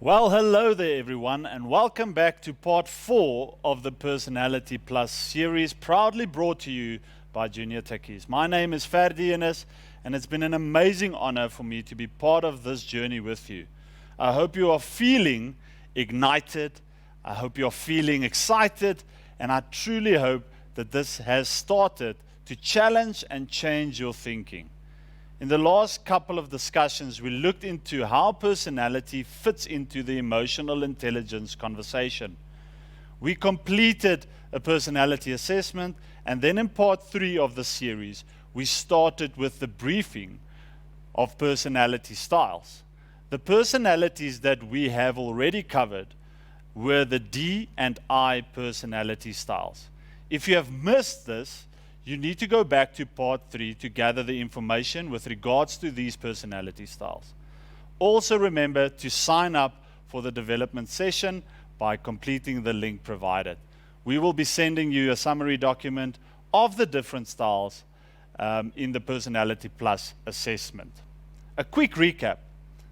Well, hello there, everyone, and welcome back to part 4 of the Personality Plus series, proudly brought to you by Junior Techies. My name is Ferdi Enes, and it's been an amazing honor for me to be part of this journey with you. I hope you are feeling ignited, I hope you are feeling excited, and I truly hope that this has started to challenge and change your thinking. In the last couple of discussions, we looked into how personality fits into the emotional intelligence conversation. We completed a personality assessment, and then in part 3 of the series, we started with the briefing of personality styles. The personalities that we have already covered were the D and I personality styles. If you have missed this, you need to go back to part 3 to gather the information with regards to these personality styles. Also remember to sign up for the development session by completing the link provided. We will be sending you a summary document of the different styles in the Personality Plus assessment. A quick recap.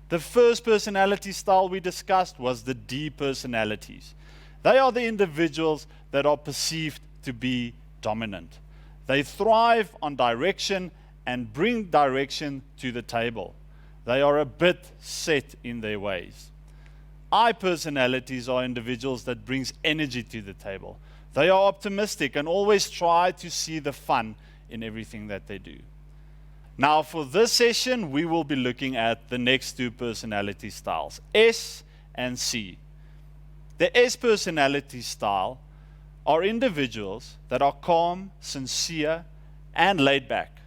The first personality style we discussed was the D personalities. They are the individuals that are perceived to be dominant. They thrive on direction and bring direction to the table. They are a bit set in their ways. I personalities are individuals that brings energy to the table. They are optimistic and always try to see the fun in everything that they do. Now for this session, we will be looking at the next two personality styles, S and C. The S personality style are individuals that are calm, sincere, and laid back.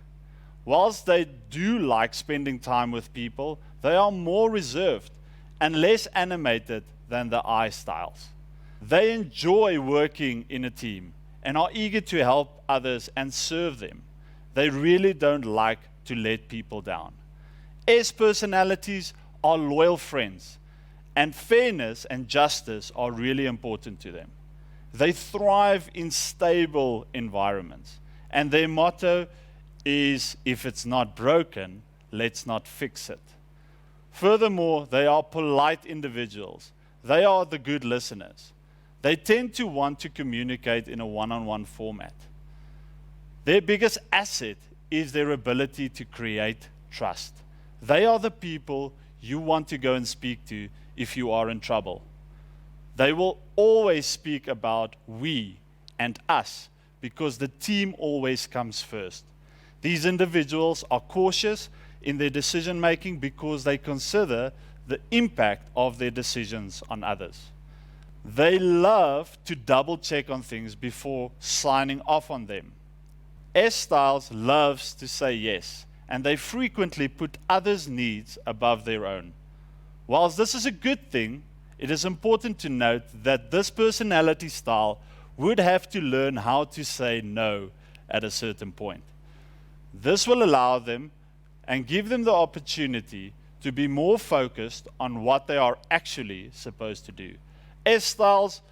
Whilst they do like spending time with people, they are more reserved and less animated than the I styles. They enjoy working in a team and are eager to help others and serve them. They really don't like to let people down. S personalities are loyal friends, and fairness and justice are really important to them. They thrive in stable environments, and their motto is, if it's not broken, let's not fix it. Furthermore, they are polite individuals. They are the good listeners. They tend to want to communicate in a one-on-one format. Their biggest asset is their ability to create trust. They are the people you want to go and speak to if you are in trouble. They will always speak about we and us because the team always comes first. These individuals are cautious in their decision making because they consider the impact of their decisions on others. They love to double check on things before signing off on them. S styles loves to say yes, and they frequently put others' needs above their own. Whilst this is a good thing, it is important to note that this personality style would have to learn how to say no at a certain point. This will allow them and give them the opportunity to be more focused on what they are actually supposed to do. S styles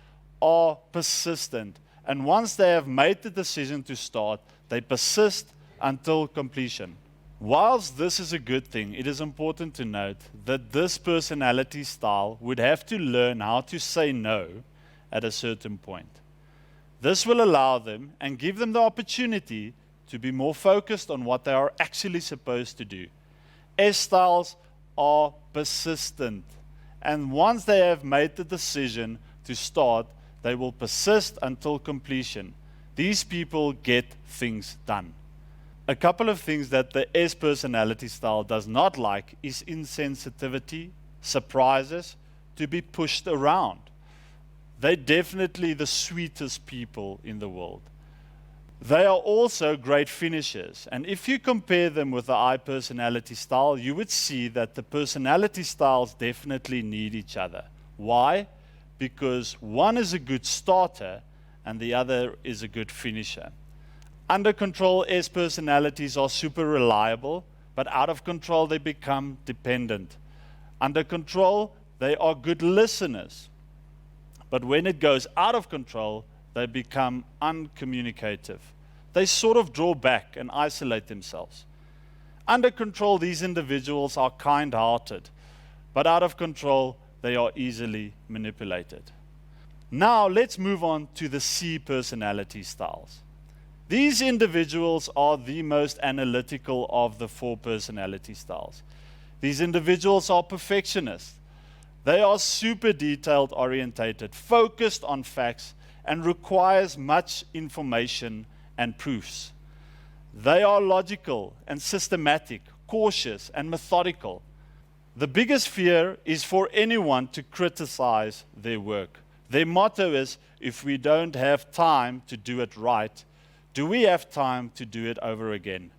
are persistent, and once they have made the decision to start, they persist until completion. Whilst this is a good thing, it is important to note that this personality style would have to learn how to say no at a certain point. This will allow them and give them the opportunity to be more focused on what they are actually supposed to do. S styles are persistent, and once they have made the decision to start, they will persist until completion. These people get things done. A couple of things that the S personality style does not like is insensitivity, surprises, to be pushed around. They're definitely the sweetest people in the world. They are also great finishers, and if you compare them with the I personality style, you would see that the personality styles definitely need each other. Why? Because one is a good starter and the other is a good finisher. Under control, S personalities are super reliable, but out of control, they become dependent. Under control, they are good listeners, but when it goes out of control, they become uncommunicative. They sort of draw back and isolate themselves. Under control, these individuals are kind-hearted, but out of control, they are easily manipulated. Now let's move on to the C personality styles. These individuals are the most analytical of the 4 personality styles. These individuals are perfectionists. They are super detailed orientated, focused on facts, and requires much information and proofs. They are logical and systematic, cautious and methodical. The biggest fear is for anyone to criticize their work. Their motto is, if we don't have time to do it right, do we have time to do it over again?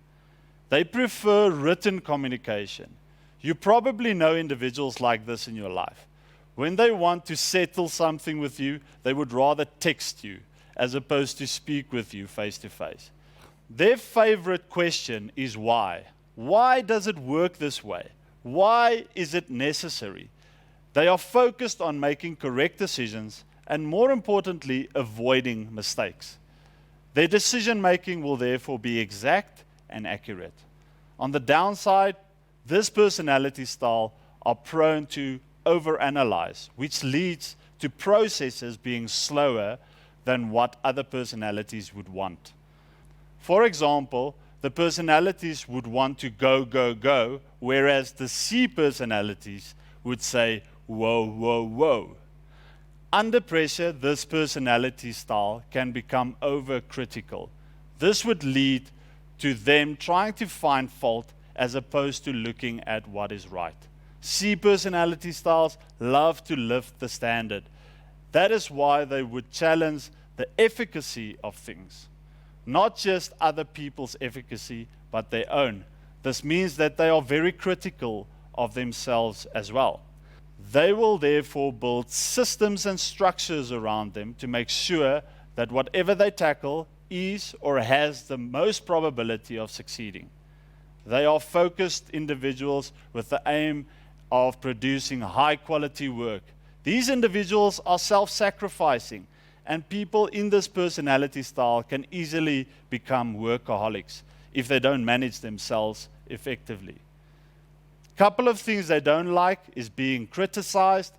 They prefer written communication. You probably know individuals like this in your life. When they want to settle something with you, they would rather text you as opposed to speak with you face to face. Their favorite question is why. Why does it work this way? Why is it necessary? They are focused on making correct decisions and, more importantly, avoiding mistakes. Their decision making will therefore be exact and accurate. On the downside, this personality style are prone to overanalyze, which leads to processes being slower than what other personalities would want. For example, the personalities would want to go, go, go, whereas the C personalities would say, whoa, whoa, whoa. Under pressure, this personality style can become overcritical. This would lead to them trying to find fault as opposed to looking at what is right. C personality styles love to lift the standard. That is why they would challenge the efficacy of things. Not just other people's efficacy, but their own. This means that they are very critical of themselves as well. They will therefore build systems and structures around them to make sure that whatever they tackle is or has the most probability of succeeding. They are focused individuals with the aim of producing high quality work. These individuals are self-sacrificing, and people in this personality style can easily become workaholics if they don't manage themselves effectively. Couple of things they don't like is being criticized,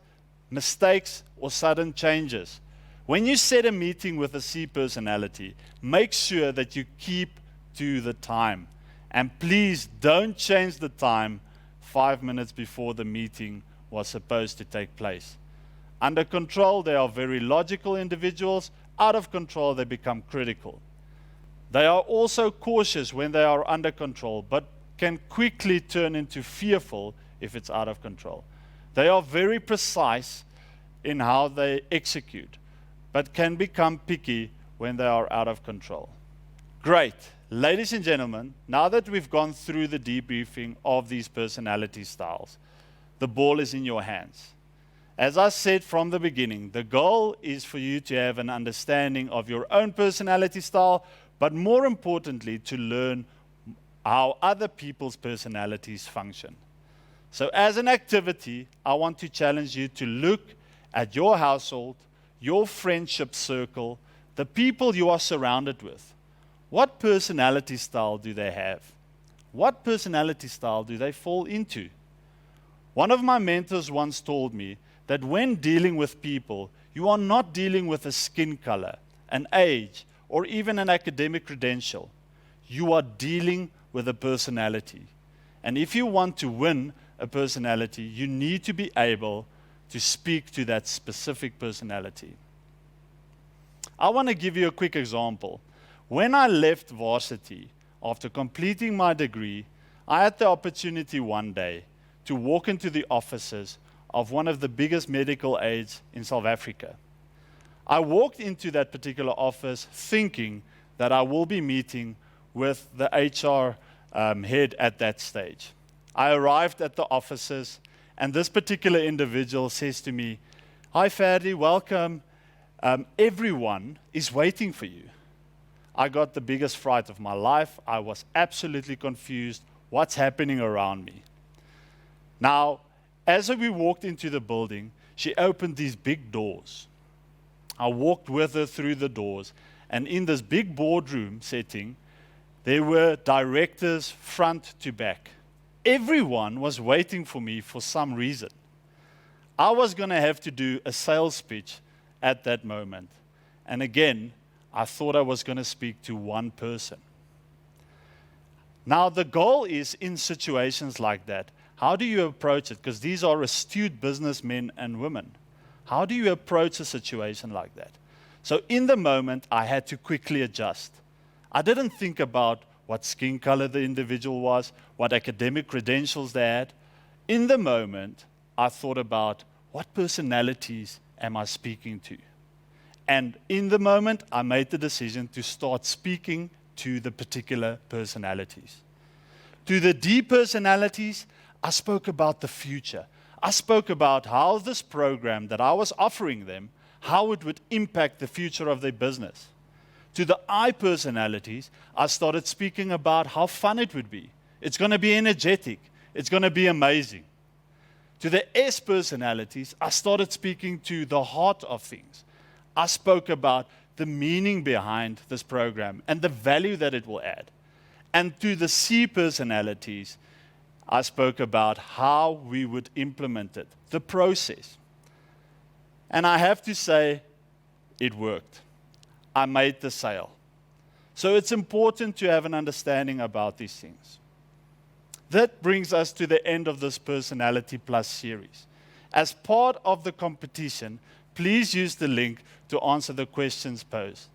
mistakes, or sudden changes. When you set a meeting with a C personality, make sure that you keep to the time. And please don't change the time 5 minutes before the meeting was supposed to take place. Under control, they are very logical individuals. Out of control, they become critical. They are also cautious when they are under control, but can quickly turn into fearful if it's out of control. They are very precise in how they execute, but can become picky when they are out of control. Great. Ladies and gentlemen, now that we've gone through the debriefing of these personality styles, the ball is in your hands. As I said from the beginning, the goal is for you to have an understanding of your own personality style, but more importantly, to learn how other people's personalities function. So as an activity, I want to challenge you to look at your household, your friendship circle, the people you are surrounded with. What personality style do they have? What personality style do they fall into? One of my mentors once told me that when dealing with people, you are not dealing with a skin color, an age, or even an academic credential. You are dealing with a personality. And if you want to win a personality, you need to be able to speak to that specific personality. I want to give you a quick example. When I left varsity, after completing my degree, I had the opportunity one day to walk into the offices of one of the biggest medical aids in South Africa. I walked into that particular office thinking that I will be meeting with the HR head at that stage. I arrived at the offices, and this particular individual says to me, "Hi Ferdi, welcome. Everyone is waiting for you." I got the biggest fright of my life. I was absolutely confused. What's happening around me? Now, as we walked into the building, she opened these big doors. I walked with her through the doors, and in this big boardroom setting, there were directors front to back. Everyone was waiting for me for some reason. I was going to have to do a sales pitch at that moment. And again, I thought I was going to speak to one person. Now, the goal is in situations like that, how do you approach it? Because these are astute businessmen and women. How do you approach a situation like that? So in the moment, I had to quickly adjust. I didn't think about what skin color the individual was, what academic credentials they had. In the moment, I thought about what personalities am I speaking to? And in the moment, I made the decision to start speaking to the particular personalities. To the D personalities, I spoke about the future. I spoke about how this program that I was offering them, how it would impact the future of their business. To the I personalities, I started speaking about how fun it would be. It's going to be energetic. It's going to be amazing. To the S personalities, I started speaking to the heart of things. I spoke about the meaning behind this program and the value that it will add. And to the C personalities, I spoke about how we would implement it, the process. And I have to say, it worked. I made the sale. So it's important to have an understanding about these things. That brings us to the end of this Personality Plus series. As part of the competition, please use the link to answer the questions posed.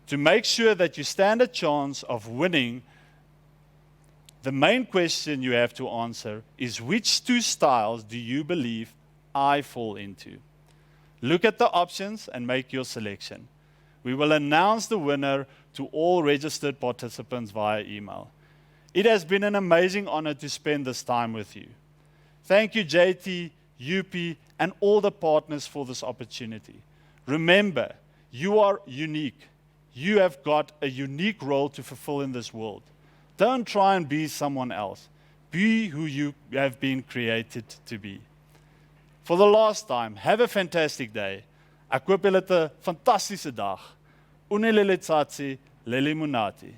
To make sure that you stand a chance of winning, the main question you have to answer is, which two styles do you believe I fall into? Look at the options and make your selection. We will announce the winner to all registered participants via email. It has been an amazing honor to spend this time with you. Thank you, JT, UP, and all the partners for this opportunity. Remember, you are unique. You have got a unique role to fulfill in this world. Don't try and be someone else. Be who you have been created to be. For the last time, have a fantastic day. Ek hoop julle het 'n fantastiese dag. Unelele tsatsi, lele munati.